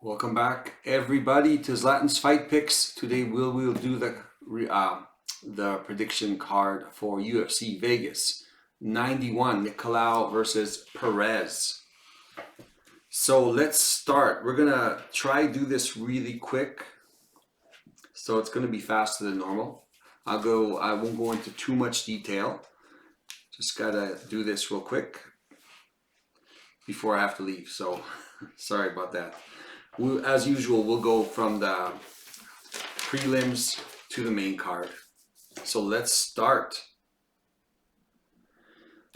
Welcome back, everybody, to Zlatan's Fight Picks. Today we'll do the prediction card for UFC Vegas 91, Nicolau versus Perez. So let's start. We're gonna try do this really quick. So it's gonna be faster than normal. I won't go into too much detail. Just gotta do this real quick before I have to leave. So sorry about that. As usual, we'll go from the prelims to the main card. So let's start.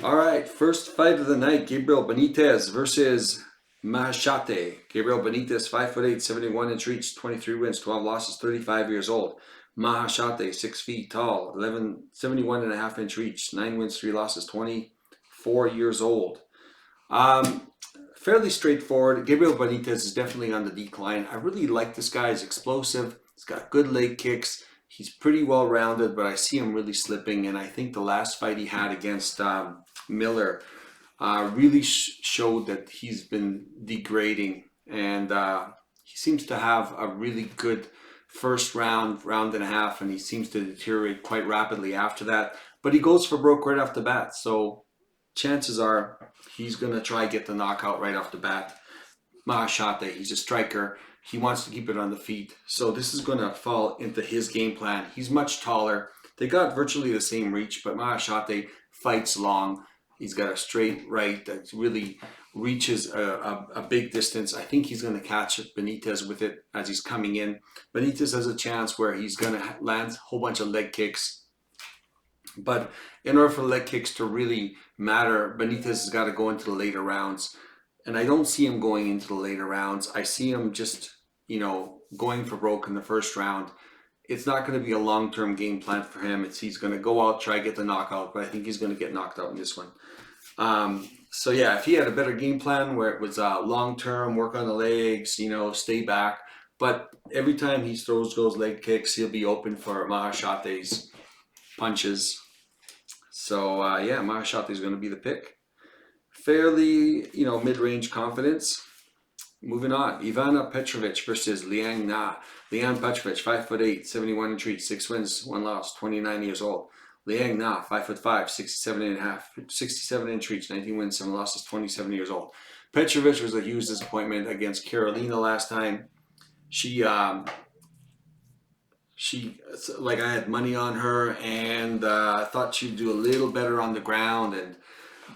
All right, first fight of the night, Gabriel Benitez versus Mahashate. Gabriel Benitez, 5'8", 71-inch reach, 23 wins, 12 losses, 35 years old. Mahashate, 6 feet tall, 71.5-inch reach, 9 wins, 3 losses, 24 years old. Fairly straightforward. Gabriel Benitez is definitely on the decline. I really like this guy. He's explosive. He's got good leg kicks. He's pretty well rounded, but I see him really slipping. And I think the last fight he had against Miller really showed that he's been degrading. And he seems to have a really good first round and a half, and he seems to deteriorate quite rapidly after that. But he goes for broke right off the bat. So chances are he's going to try get the knockout right off the bat. Mahashate, he's a striker. He wants to keep it on the feet. So this is going to fall into his game plan. He's much taller. They got virtually the same reach, but Mahashate fights long. He's got a straight right that really reaches a big distance. I think he's going to catch Benitez with it as he's coming in. Benitez has a chance where he's going to land a whole bunch of leg kicks. But in order for leg kicks to really matter, Benitez has got to go into the later rounds. And I don't see him going into the later rounds. I see him just, going for broke in the first round. It's not going to be a long-term game plan for him. He's going to go out, try to get the knockout, but I think he's going to get knocked out in this one. So yeah, if he had a better game plan where it was long-term, work on the legs, stay back. But every time he throws those leg kicks, he'll be open for Mahashate's punches. So yeah, Mahashate is going to be the pick. Fairly, mid-range confidence. Moving on, Ivana Petrovic versus Liang Na. Liang Petrovic, 5'8", 71-inch reach, 6 wins, 1 loss, 29 years old. Liang Na, 5'5", 67-inch reach, 19 wins, 7 losses, 27 years old. Petrovic was a huge disappointment against Carolina last time. She like, I had money on her, and I thought she'd do a little better on the ground. And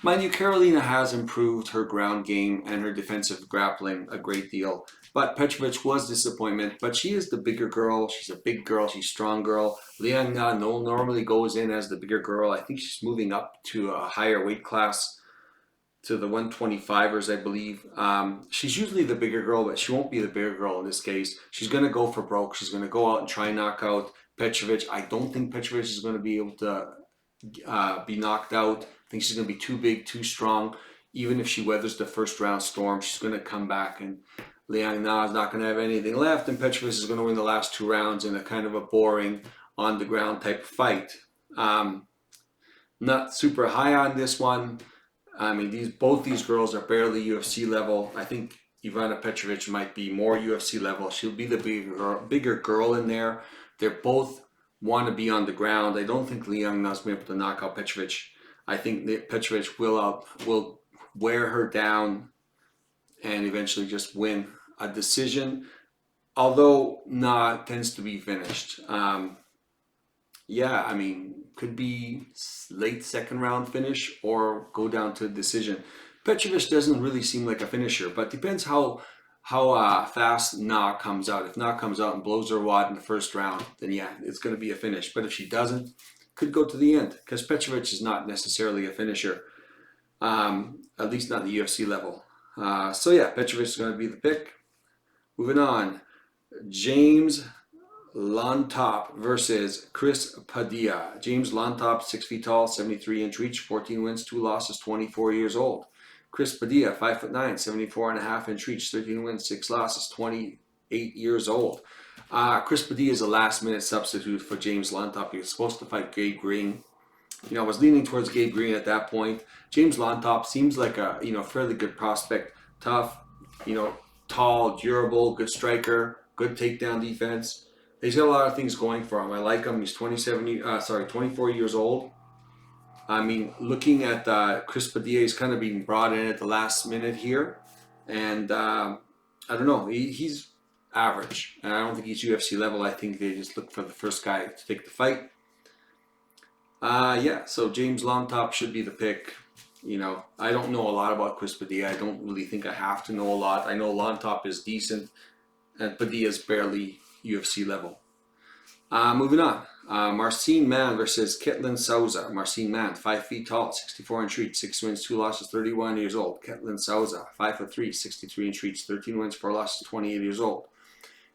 mind you, Carolina has improved her ground game and her defensive grappling a great deal. But Petrovic was disappointment. But she is the bigger girl. She's a big girl. She's a strong girl. Liang Na normally goes in as the bigger girl. I think she's moving up to a higher weight class, to the 125ers, I believe. She's usually the bigger girl, but she won't be the bigger girl in this case. She's going to go for broke. She's going to go out and try and knock out Petrovic. I don't think Petrovic is going to be able to be knocked out. I think she's going to be too big, too strong. Even if she weathers the first round storm, she's going to come back, and Liang Na is not going to have anything left, and Petrovic is going to win the last 2 rounds in a kind of a boring, on-the-ground type of fight. Not super high on this one. I mean, both these girls are barely UFC level. I think Ivana Petrovic might be more UFC level. She'll be the bigger girl in there. They both want to be on the ground. I don't think Liang Na's been able to knock out Petrovic. I think that Petrovic will wear her down and eventually just win a decision. Although Na tends to be finished. Yeah, I mean, could be late second round finish or go down to a decision. Petrovic doesn't really seem like a finisher, but depends how fast Na comes out. If Na comes out and blows her wad in the first round, then yeah, it's going to be a finish. But if she doesn't, could go to the end, because Petrovic is not necessarily a finisher, at least not at the UFC level. So yeah, Petrovic is going to be the pick. Moving on, James Lontop versus Chris Padilla. James Lontop, 6 feet tall, 73-inch reach, 14 wins, 2 losses, 24 years old. Chris Padilla, 5'9", 74.5-inch reach, 13 wins, 6 losses, 28 years old. Chris Padilla is a last-minute substitute for James Lontop. He was supposed to fight Gabe Green. I was leaning towards Gabe Green at that point. James Lontop seems like a fairly good prospect, tough, tall, durable, good striker, good takedown defense. He's got a lot of things going for him. I like him. He's 24 years old. I mean, looking at Chris Padilla, he's kind of being brought in at the last minute here. And I don't know, he's average. And I don't think he's UFC level. I think they just look for the first guy to take the fight. Yeah, so James Longtop should be the pick. You know, I don't know a lot about Chris Padilla. I don't really think I have to know a lot. I know Longtop is decent, and Padilla's barely UFC level. Moving on. Marcin Mann versus Ketlin Souza. Marcin Mann, 5 feet tall, 64-inch reach, 6 wins, 2 losses, 31 years old. Ketlin Souza, 5'3", 63-inch reach, 13 wins, 4 losses, 28 years old.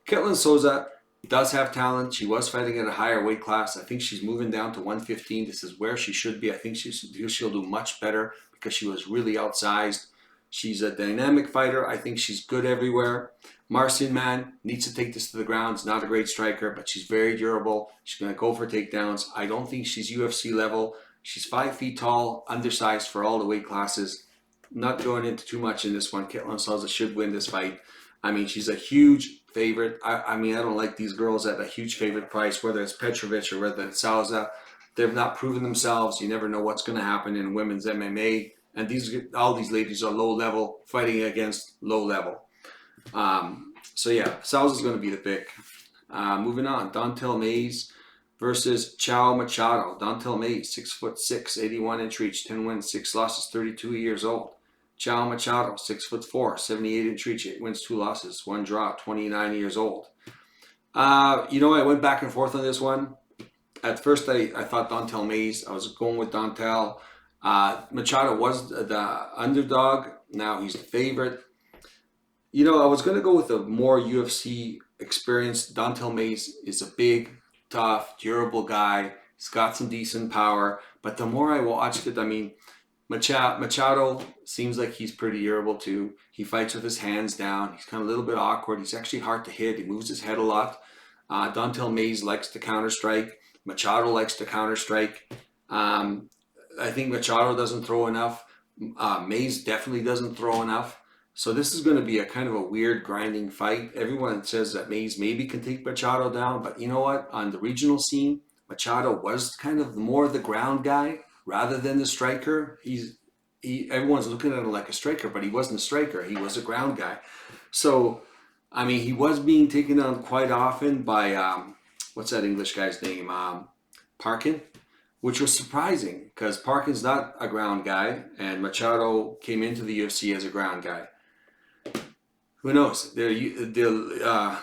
Ketlin Souza does have talent. She was fighting at a higher weight class. I think she's moving down to 115. This is where she should be. I think she'll do much better because she was really outsized. She's a dynamic fighter. I think she's good everywhere. Marcin Mann needs to take this to the ground. She's not a great striker, but she's very durable. She's going to go for takedowns. I don't think she's UFC level. She's 5 feet tall, undersized for all the weight classes. Not going into too much in this one. Ketlin Souza should win this fight. I mean, she's a huge favorite. I mean, I don't like these girls at a huge favorite price, whether it's Petrovic or whether it's Souza. They've not proven themselves. You never know what's going to happen in women's MMA. And all these ladies are low level, fighting against low level. So yeah, Souza's going to be the pick. Moving on, Dontel Mays versus Chao Machado. Dontel Mays, 6'6", 81-inch reach, 10 wins, 6 losses, 32 years old. Chao Machado, 6'4", 78-inch reach, 8 wins, 2 losses, 1 draw, 29 years old. You know, I went back and forth on this one. At first, I thought Dontel Mays. I was going with Dontel. Machado was the underdog. Now he's the favorite. You know, I was going to go with a more UFC experienced. Dontel Mays is a big, tough, durable guy. He's got some decent power. But the more I watched it, I mean, Machado seems like he's pretty durable too. He fights with his hands down. He's kind of a little bit awkward. He's actually hard to hit. He moves his head a lot. Dontel Mays likes to counter strike. Machado likes to counter strike. I think Machado doesn't throw enough. Mays definitely doesn't throw enough. So this is going to be a kind of a weird grinding fight. Everyone says that Mays maybe can take Machado down, but you know what? On the regional scene, Machado was kind of more the ground guy rather than the striker. Everyone's looking at him like a striker, but he wasn't a striker. He was a ground guy. So, I mean, he was being taken down quite often by, what's that English guy's name? Parkin, which was surprising because Parkin's not a ground guy, and Machado came into the UFC as a ground guy. Who knows? They're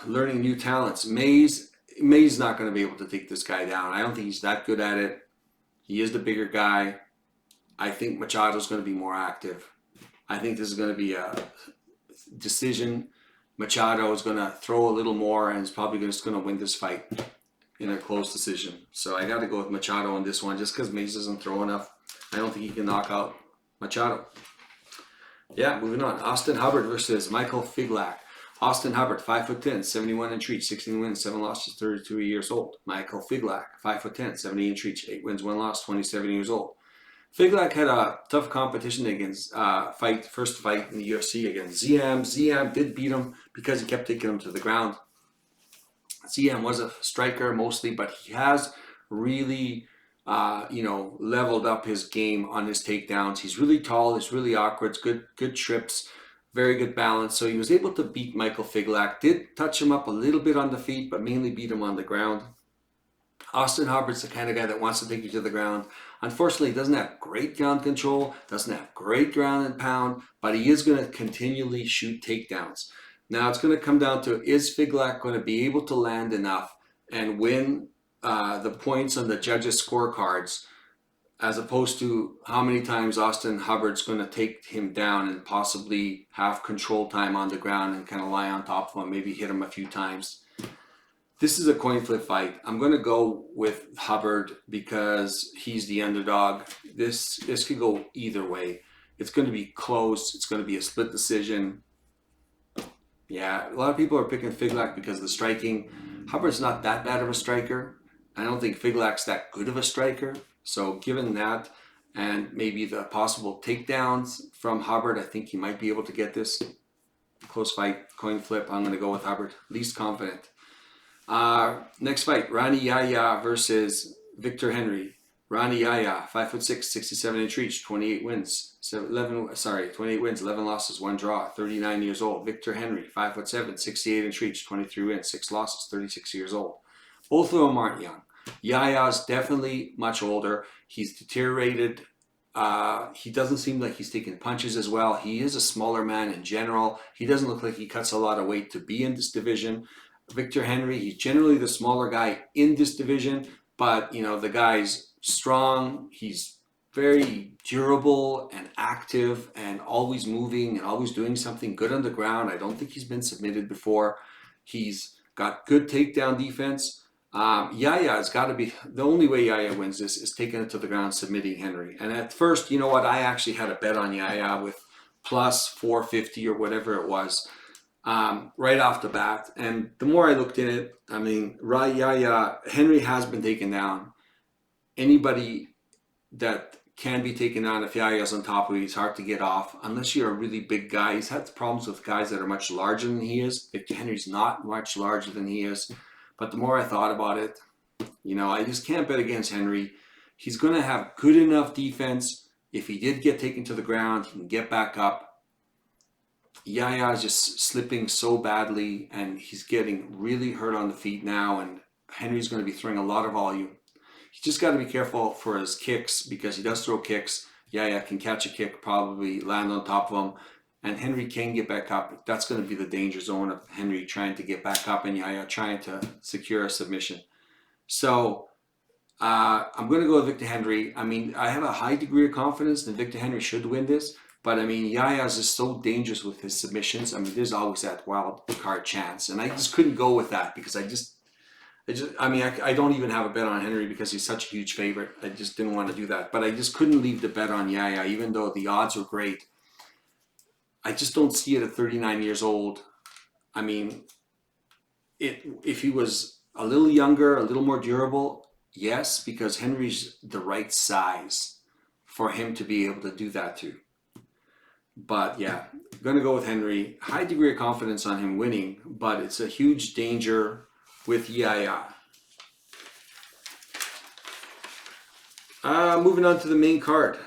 learning new talents. Mays not going to be able to take this guy down. I don't think he's that good at it. He is the bigger guy. I think Machado's going to be more active. I think this is going to be a decision. Machado is going to throw a little more and is probably just going to win this fight in a close decision. So I got to go with Machado on this one just because Mays doesn't throw enough. I don't think he can knock out Machado. Yeah, moving on. Austin Hubbard versus Michael Figlak. Austin Hubbard, 5'10", 71-inch reach, 16 wins, 7 losses, 32 years old. Michael Figlak, 5'10", 70-inch reach, 8 wins, 1 loss, 27 years old. Figlak had a tough competition against first fight in the UFC against Ziam. Ziam did beat him because he kept taking him to the ground. Ziam was a striker mostly, but he has really leveled up his game on his takedowns. He's really tall. He's really awkward. Good trips. Very good balance. So he was able to beat Michael Figlak. Did touch him up a little bit on the feet, but mainly beat him on the ground. Austin Hubbard's the kind of guy that wants to take you to the ground. Unfortunately, he doesn't have great ground control, doesn't have great ground and pound, but he is going to continually shoot takedowns. Now it's going to come down to, is Figlak going to be able to land enough and win the points on the judges' scorecards, as opposed to how many times Austin Hubbard's going to take him down and possibly have control time on the ground and kind of lie on top of him, maybe hit him a few times. This is a coin flip fight. I'm going to go with Hubbard because he's the underdog. This could go either way. It's going to be close. It's going to be a split decision. Yeah, a lot of people are picking Figlak because of the striking. Hubbard's not that bad of a striker. I don't think Figlak's that good of a striker. So given that and maybe the possible takedowns from Hubbard, I think he might be able to get this. close fight, coin flip. I'm going to go with Hubbard. Least confident. Next fight, Rani Yahya versus Victor Henry. Rani Yahya, 5'6", 67-inch reach, 28 wins, 28 wins, 11 losses, 1 draw, 39 years old. Victor Henry, 5'7", 68-inch reach, 23 wins, 6 losses, 36 years old. Both of them aren't young. Yahya's definitely much older. He's deteriorated. He doesn't seem like he's taking punches as well. He is a smaller man in general. He doesn't look like he cuts a lot of weight to be in this division. Victor Henry, he's generally the smaller guy in this division, but you know, the guy's strong. He's very durable and active and always moving and always doing something good on the ground. I don't think he's been submitted before. He's got good takedown defense. Yahya has got to be, the only way Yahya wins this is taking it to the ground, submitting Henry. And at first, you know what, I actually had a bet on Yahya with plus 450 or whatever it was. Right off the bat, and the more I looked in it, I mean, Henry has been taken down. Anybody that can be taken down, if Yahya's on top of you, he's hard to get off, unless you're a really big guy. He's had problems with guys that are much larger than he is. Victor Henry's not much larger than he is, but the more I thought about it, you know, I just can't bet against Henry. He's going to have good enough defense. If he did get taken to the ground, he can get back up. Yahya is just slipping so badly, and he's getting really hurt on the feet now, and Henry's going to be throwing a lot of volume. He's just got to be careful for his kicks, because he does throw kicks. Yahya can catch a kick, probably land on top of him, and Henry can get back up. That's going to be the danger zone of Henry trying to get back up and Yahya trying to secure a submission. So I'm going to go with Victor Henry. I mean, I have a high degree of confidence that Victor Henry should win this. But I mean, Yahya is just so dangerous with his submissions. I mean, there's always that wild card chance. And I just couldn't go with that because I don't even have a bet on Henry because he's such a huge favorite. I just didn't want to do that. But I just couldn't leave the bet on Yahya, even though the odds were great. I just don't see it at 39 years old. I mean, if he was a little younger, a little more durable, yes, because Henry's the right size for him to be able to do that too. But yeah, I'm going to go with Henry. High degree of confidence on him winning, but it's a huge danger with Yahya. Moving on to the main card.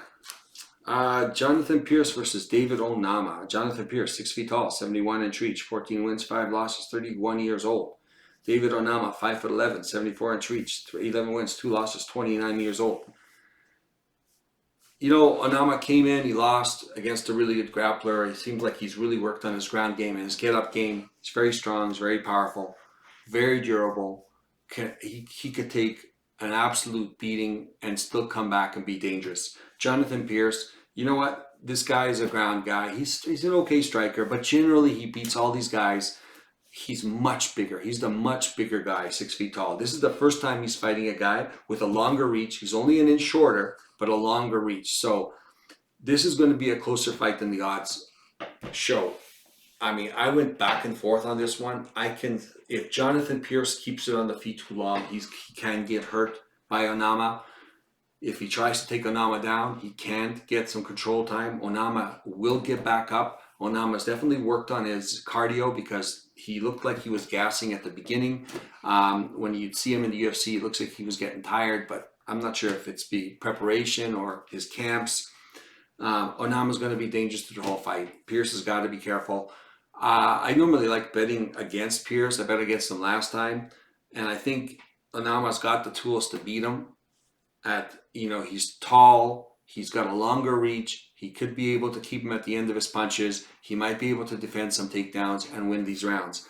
Jonathan Pierce versus David Onama. Jonathan Pierce, 6 feet tall, 71-inch reach, 14 wins, 5 losses, 31 years old. David Onama, 5'11", 74-inch reach, 11 wins, 2 losses, 29 years old. You know, Onama came in, he lost against a really good grappler. It seems like he's really worked on his ground game and his get-up game. He's very strong, he's very powerful, very durable. He could take an absolute beating and still come back and be dangerous. Jonathan Pierce, you know what? This guy is a ground guy. He's an okay striker, but generally he beats all these guys. He's much bigger. He's the much bigger guy, 6 feet tall. This is the first time he's fighting a guy with a longer reach. He's only an inch shorter, but a longer reach. So this is going to be a closer fight than the odds show. I mean, I went back and forth on this one. If Jonathan Pierce keeps it on the feet too long, he can get hurt by Onama. If he tries to take Onama down, he can't get some control time. Onama will get back up. Onama's definitely worked on his cardio because he looked like he was gassing at the beginning. When you'd see him in the UFC, it looks like he was getting tired, but I'm not sure if it's the preparation or his camps. Onama's going to be dangerous through the whole fight. Pierce has got to be careful. I normally like betting against Pierce. I bet against him last time. And I think Onama's got the tools to beat him. He's tall. He's got a longer reach. He could be able to keep him at the end of his punches. He might be able to defend some takedowns and win these rounds.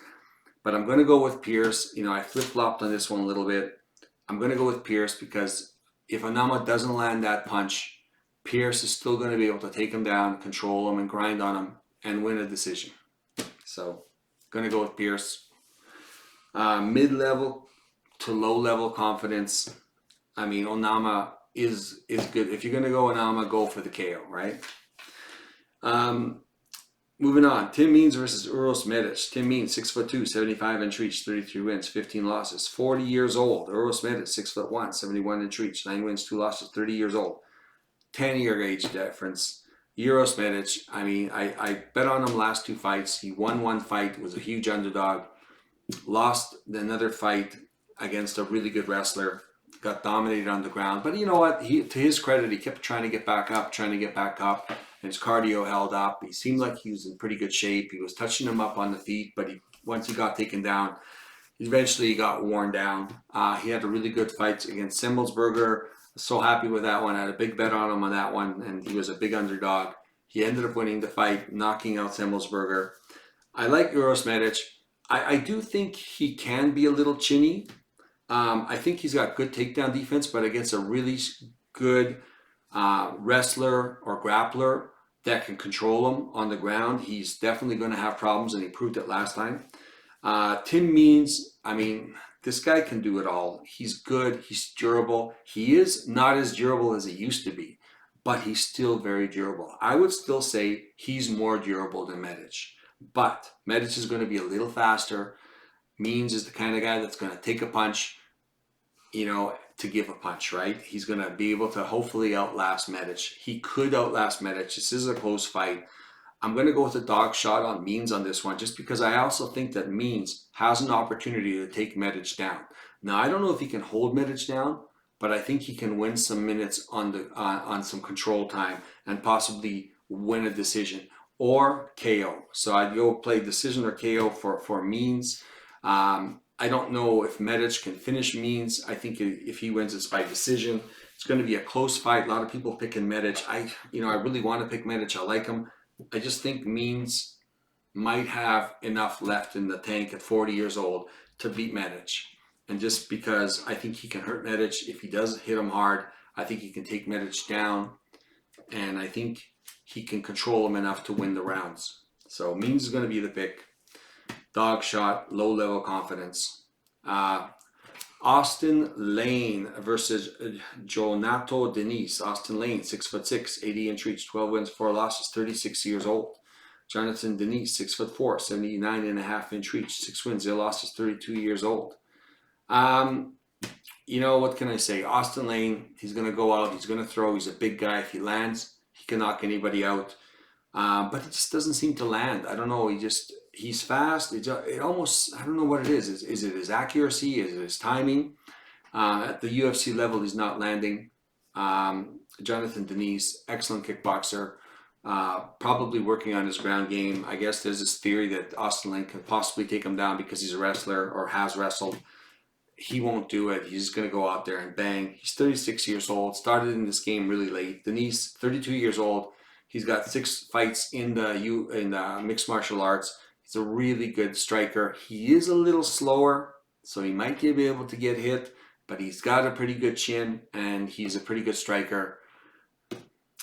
But I'm going to go with Pierce. I flip-flopped on this one a little bit. I'm going to go with Pierce because if Onama doesn't land that punch, Pierce is still going to be able to take him down, control him, and grind on him and win a decision. So, going to go with Pierce. Mid-level to low-level confidence. I mean, Onama is good. If you're going to go Onama, go for the KO, right? Moving on. Tim Means versus Uros Medic. Tim Means, 6'2", 75-inch reach, 33 wins, 15 losses, 40 years old. Uros Medic, 6'1", 71-inch reach, 9 wins, 2 losses, 30 years old. 10-year age difference. Uros Medic, I mean, I bet on him last 2 fights. He won one fight, was a huge underdog. Lost another fight against a really good wrestler. Got dominated on the ground. But you know what? To his credit, he kept trying to get back up, and his cardio held up. He seemed like he was in pretty good shape. He was touching him up on the feet, but once he got taken down, eventually he got worn down. He had a really good fight against Simmelsberger. So happy with that one. I had a big bet on him on that one, and he was a big underdog. He ended up winning the fight, knocking out Simmelsberger. I like Uros Medic. I do think he can be a little chinny. I think he's got good takedown defense, but against a really good wrestler or grappler that can control him on the ground, he's definitely going to have problems, and he proved it last time. Tim Means, I mean, this guy can do it all. He's good. He's durable. He is not as durable as he used to be, but he's still very durable. I would still say he's more durable than Medic. But Medic is going to be a little faster. Means is the kind of guy that's going to take a punch, to give a punch, right? He's going to be able to hopefully outlast Medic. He could outlast Medic. This is a close fight. I'm going to go with a dog shot on Means on this one, just because I also think that Means has an opportunity to take Medic down. Now, I don't know if he can hold Medic down, but I think he can win some minutes on some control time and possibly win a decision or KO. So I'd go play decision or KO for Means. I don't know if Medic can finish Means. I think if he wins this by decision, it's going to be a close fight. A lot of people picking Medic. I really want to pick Medic. I like him. I just think Means might have enough left in the tank at 40 years old to beat Medic. And just because I think he can hurt Medic, if he does hit him hard, I think he can take Medic down. And I think he can control him enough to win the rounds. So Means is going to be the pick. Dog shot, low level confidence. Austin Lane versus Jonato Denise. Austin Lane, 6'6", 80-inch reach, 12 wins, 4 losses, 36 years old. Jonathan Denise, 6'4", 79.5-inch reach, 6 wins, 0 losses, 32 years old. What can I say? Austin Lane, he's going to go out, he's going to throw, he's a big guy. If he lands, he can knock anybody out. But it just doesn't seem to land. I don't know, he's fast. It almost, I don't know what it is. Is it his accuracy? Is it his timing? At the UFC level, he's not landing. Jonathan Denise, excellent kickboxer. Probably working on his ground game. I guess there's this theory that Austin Lane could possibly take him down because he's a wrestler or has wrestled. He won't do it. He's just going to go out there and bang. He's 36 years old. Started in this game really late. Denise, 32 years old. He's got 6 fights in the mixed martial arts. He's a really good striker. He is a little slower, so he might be able to get hit, but he's got a pretty good chin, and he's a pretty good striker.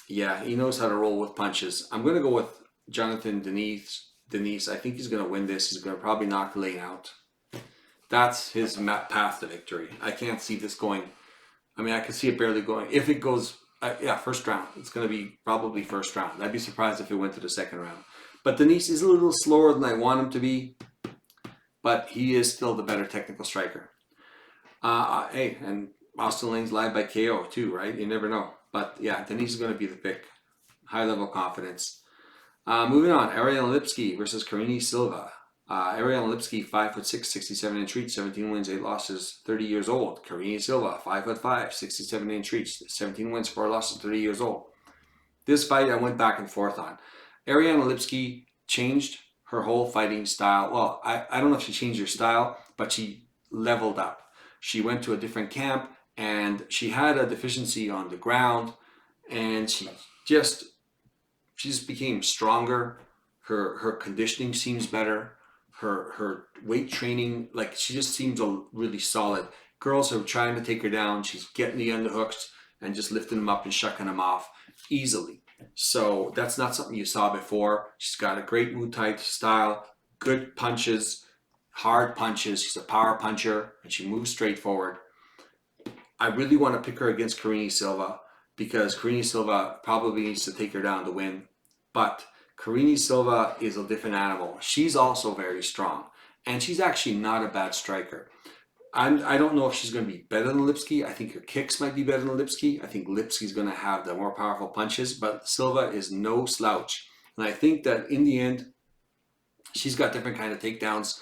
Yeah, he knows how to roll with punches. I'm going to go with Jonathan Denise. I think he's going to win this. He's going to probably knock Lane out. That's his path to victory. I can't see this going. I mean, I can see it barely going. If it goes, first round. It's going to be probably first round. I'd be surprised if it went to the second round. But Denise is a little slower than I want him to be, but he is still the better technical striker. Hey, and Austin Lane's live by KO too, right? You never know. But yeah, Denise is going to be the pick. High level confidence. Moving on, Ariane Lipski versus Karine Silva. Ariane Lipski, 5'6", 67-inch reach, 17 wins, 8 losses, 30 years old. Karine Silva, 5'5", 67-inch reach, 17 wins, 4 losses, 30 years old. This fight I went back and forth on. Ariane Lipski changed her whole fighting style. Well, I don't know if she changed her style, but she leveled up. She went to a different camp, and she had a deficiency on the ground, and she just became stronger. Her conditioning seems better. Her weight training, like, she just seems really solid. Girls are trying to take her down. She's getting the underhooks and just lifting them up and shucking them off easily. So that's not something you saw before. She's got a great Muay Thai style, good punches, hard punches. She's a power puncher, and she moves straight forward. I really want to pick her against Karine Silva because Karine Silva probably needs to take her down to win. But Karine Silva is a different animal. She's also very strong, and she's actually not a bad striker. I don't know if she's going to be better than Lipski. I think her kicks might be better than Lipski. I think Lipski's going to have the more powerful punches, but Silva is no slouch. And I think that in the end, she's got different kind of takedowns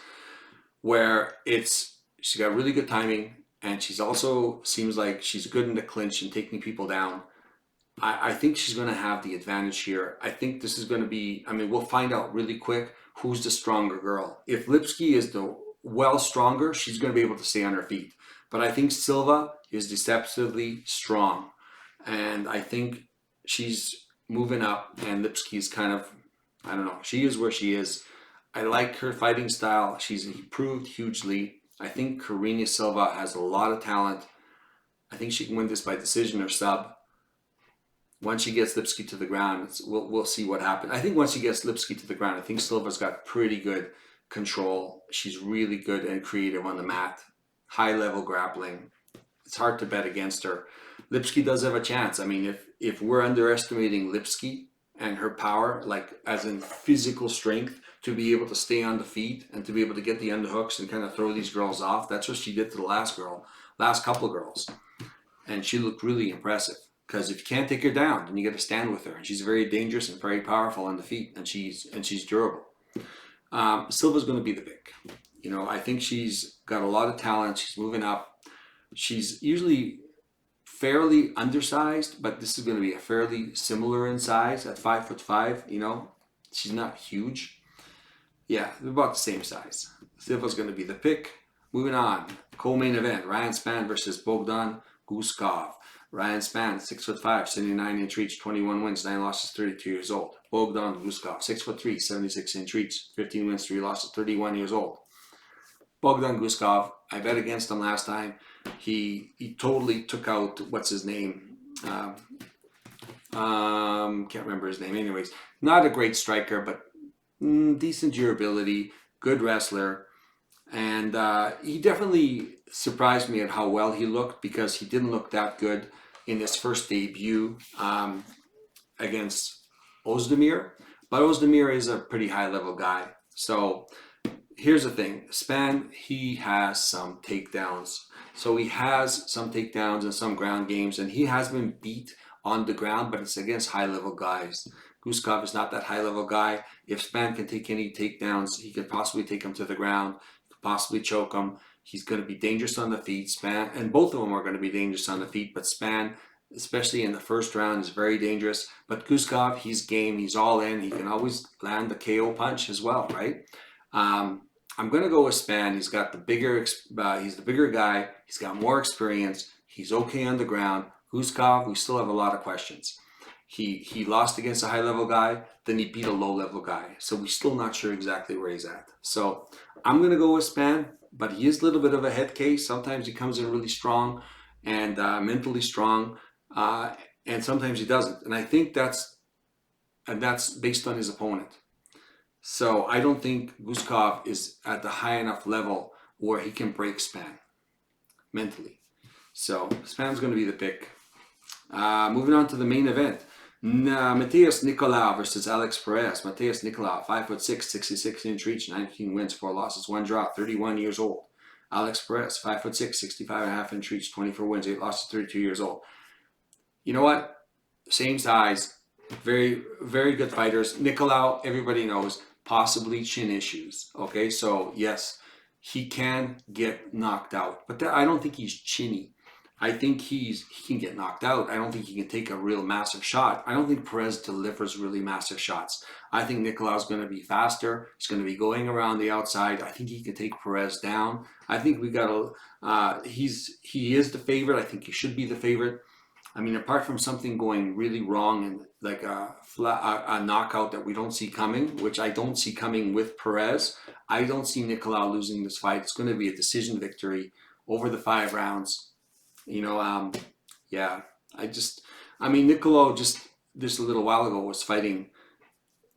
where she's got really good timing, and she's also seems like she's good in the clinch and taking people down. I think she's going to have the advantage here. I think this is going to be, I mean, we'll find out really quick who's the stronger girl. If Lipski is the well stronger, she's going to be able to stay on her feet. But I think Silva is deceptively strong. And I think she's moving up, and Lipski's kind of, I don't know, she is where she is. I like her fighting style. She's improved hugely. I think Karina Silva has a lot of talent. I think she can win this by decision or sub. Once she gets Lipski to the ground, we'll see what happens. I think once she gets Lipski to the ground, I think Silva's got pretty good control. She's really good and creative on the mat. High level grappling. It's hard to bet against her. Lipski does have a chance. I mean, if we're underestimating Lipski and her power, like as in physical strength, to be able to stay on the feet and to be able to get the underhooks and kind of throw these girls off, that's what she did to the last couple of girls. And she looked really impressive. Because if you can't take her down, then you got to stand with her. And she's very dangerous and very powerful on the feet, and she's durable. Silva's going to be the pick. You know, I think she's got a lot of talent. She's moving up. She's usually fairly undersized, but this is going to be a fairly similar in size at 5'5". You know, she's not huge. Yeah, they're about the same size. Silva's going to be the pick. Moving on, co-main event: Ryan Spann versus Bogdan Guskov. Ryan Spann, 6'5", 79-inch reach, 21 wins, 9 losses, 32 years old. Bogdan Guskov, 6'3", 76-inch reach, 15 wins, 3 losses, 31 years old. Bogdan Guskov, I bet against him last time. He totally took out, what's his name? Can't remember his name. Anyways, not a great striker, but decent durability, good wrestler. And he definitely surprised me at how well he looked, because he didn't look that good in his first debut against Ozdemir. But Ozdemir is a pretty high level guy. So here's the thing. Spann, he has some takedowns. So he has some takedowns and some ground games, and he has been beat on the ground, but it's against high level guys. Guskov is not that high level guy. If Spann can take any takedowns, he could possibly take him to the ground, possibly choke him. He's going to be dangerous on the feet. Spann, and both of them are going to be dangerous on the feet, but Spann, especially in the first round, is very dangerous. But Guskov, he's game. He's all in. He can always land the KO punch as well, right? I'm going to go with Spann. He's got the bigger, he's the bigger guy. He's got more experience. He's okay on the ground. Guskov, we still have a lot of questions. He lost against a high-level guy, then he beat a low-level guy. So we're still not sure exactly where he's at. So I'm going to go with Spann, but he is a little bit of a head case. Sometimes he comes in really strong and mentally strong, and sometimes he doesn't. And I think that's based on his opponent. So I don't think Guskov is at the high enough level where he can break Spann mentally. So Spann's going to be the pick. Moving on to the main event. Matheus Nicolau versus Alex Perez. Matheus Nicolau, 5'6", 66-inch reach, 19 wins, 4 losses, 1 draw, 31 years old. Alex Perez, 5'6", 65.5-inch reach, 24 wins, 8 losses, 32 years old. You know what? Same size, very, very good fighters. Nicolau, everybody knows, possibly chin issues. Okay, so yes, he can get knocked out, but I don't think he's chinny. I think he can get knocked out. I don't think he can take a real massive shot. I don't think Perez delivers really massive shots. I think Nicolau's going to be faster. He's going to be going around the outside. I think he can take Perez down. I think we got to, he is the favorite. I think he should be the favorite. I mean, apart from something going really wrong and like a knockout that we don't see coming, which I don't see coming with Perez, I don't see Nicolau losing this fight. It's going to be a decision victory over the 5 rounds. You know, yeah, I mean, Nicolau just a little while ago was fighting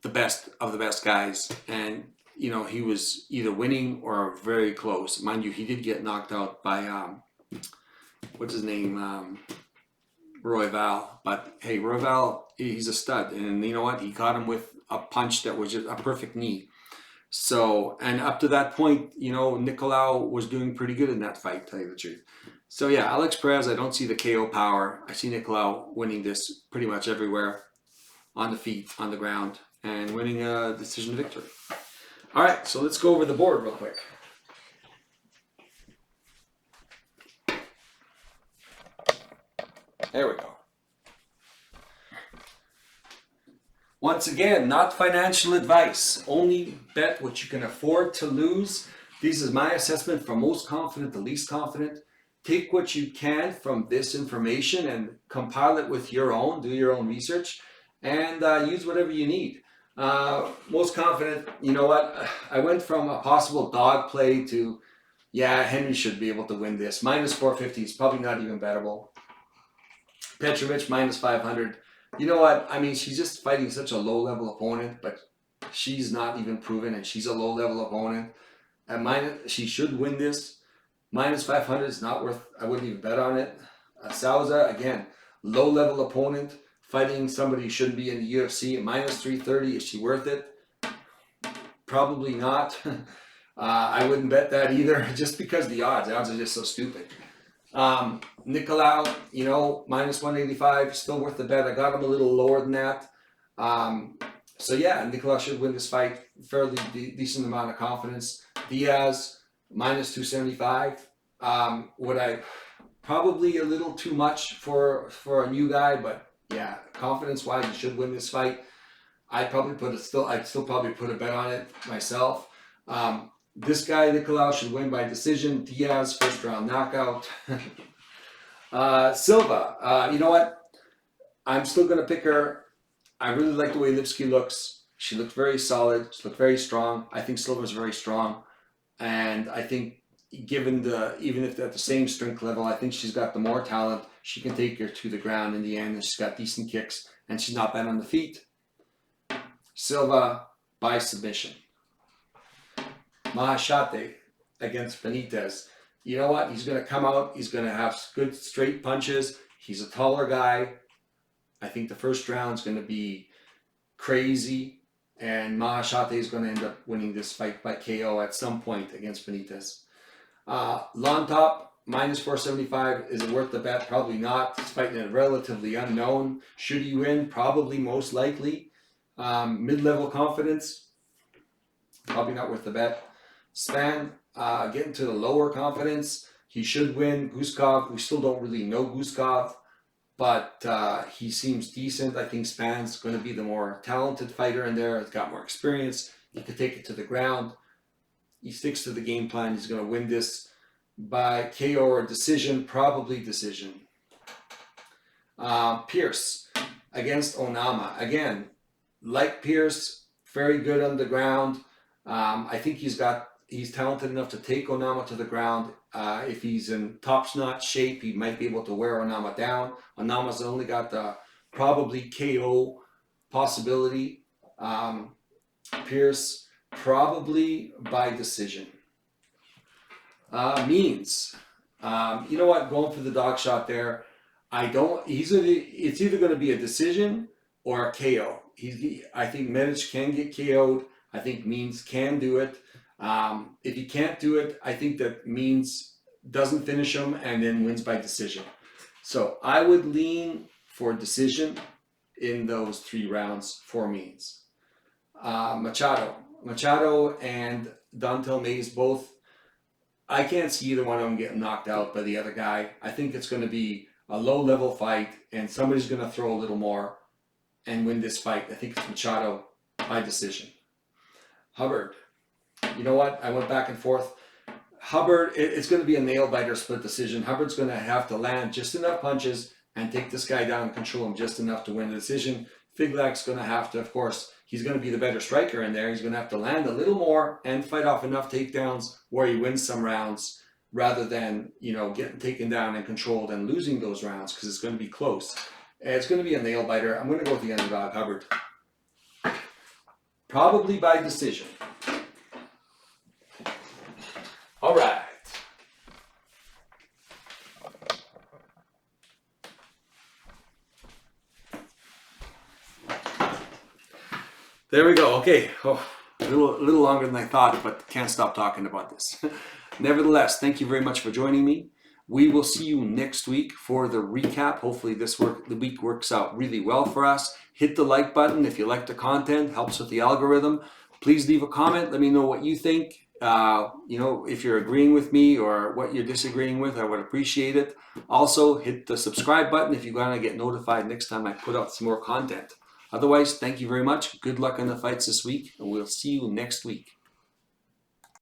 the best of the best guys, and, you know, he was either winning or very close. Mind you, he did get knocked out by, what's his name, Royval, but hey, Royval, he's a stud, and you know what? He caught him with a punch that was just a perfect knee. So, and up to that point, you know, Nicolau was doing pretty good in that fight, to tell you the truth. So yeah, Alex Perez, I don't see the KO power. I see Nicolau winning this pretty much everywhere, on the feet, on the ground, and winning a decision victory. All right, so let's go over the board real quick. There we go. Once again, not financial advice. Only bet what you can afford to lose. This is my assessment from most confident to least confident. Take what you can from this information and compile it with your own. Do your own research and use whatever you need. Most confident, you know what? I went from a possible dog play to, yeah, Henry should be able to win this. Minus 450 is probably not even bettable. Petrovic minus 500. You know what? I mean, she's just fighting such a low-level opponent, but she's not even proven, and she's a low-level opponent. She should win this. Minus 500 is not worth, I wouldn't even bet on it. Souza, again, low-level opponent, fighting somebody who shouldn't be in the UFC. Minus 330, is she worth it? Probably not. I wouldn't bet that either, just because the odds are just so stupid. Nicolau, you know, minus 185, still worth the bet. I got him a little lower than that. So yeah, Nicolau should win this fight. Fairly decent amount of confidence. Diaz, minus 275. Would I probably a little too much for a new guy, but yeah, confidence-wise, he should win this fight. I'd still probably put a bet on it myself. This guy, Nicolau, should win by decision. Diaz, first round knockout. Silva, you know what? I'm still going to pick her. I really like the way Lipsky looks. She looked very solid. She looked very strong. I think Silva's very strong. And I think even if they're at the same strength level, I think she's got the more talent. She can take her to the ground in the end. And she's got decent kicks. And she's not bad on the feet. Silva by submission. Mahashate against Benitez. You know what? He's going to come out. He's going to have good straight punches. He's a taller guy. I think the first round is going to be crazy. And Mahashate is going to end up winning this fight by KO at some point against Benitez. Lontop, minus 475. Is it worth the bet? Probably not. He's fighting a relatively unknown. Should he win? Probably, most likely. Mid-level confidence. Probably not worth the bet. Span, getting to the lower confidence. He should win. Guskov, we still don't really know Guskov, but he seems decent. I think Span's going to be the more talented fighter in there. He's got more experience. He could take it to the ground. He sticks to the game plan. He's going to win this by KO or decision, probably decision. Pierce against Onama. Again, like Pierce, very good on the ground. I think he's talented enough to take Onama to the ground. If he's in top-notch shape, he might be able to wear Onama down. Onama's only got the probably KO possibility. Pierce, probably by decision. Means. You know what? Going for the dog shot there. It's either going to be a decision or a KO. I think Medic can get KO'd. I think Means can do it. If he can't do it, I think that Means doesn't finish him and then wins by decision. So I would lean for decision in those 3 rounds for Means. Machado and Dontel Mays both, I can't see either one of them getting knocked out by the other guy. I think it's going to be a low-level fight and somebody's going to throw a little more and win this fight. I think it's Machado by decision. Hubbard. You know what? I went back and forth. Hubbard, it's going to be a nail-biter split decision. Hubbard's going to have to land just enough punches and take this guy down and control him just enough to win the decision. Figlak's going to have to, of course, he's going to be the better striker in there. He's going to have to land a little more and fight off enough takedowns where he wins some rounds rather than, you know, getting taken down and controlled and losing those rounds because it's going to be close. It's going to be a nail-biter. I'm going to go with the underdog, Hubbard. Probably by decision. All right. There we go. Okay. Oh, A little longer than I thought, but can't stop talking about this. Nevertheless, thank you very much for joining me. We will see you next week for the recap. Hopefully the week works out really well for us. Hit the like button if you like the content, helps with the algorithm. Please leave a comment. Let me know what you think. If you're agreeing with me or what you're disagreeing with, I would appreciate it. Also, hit the subscribe button if you want to get notified next time I put out some more content. Otherwise, thank you very much. Good luck on the fights this week, and we'll see you next week.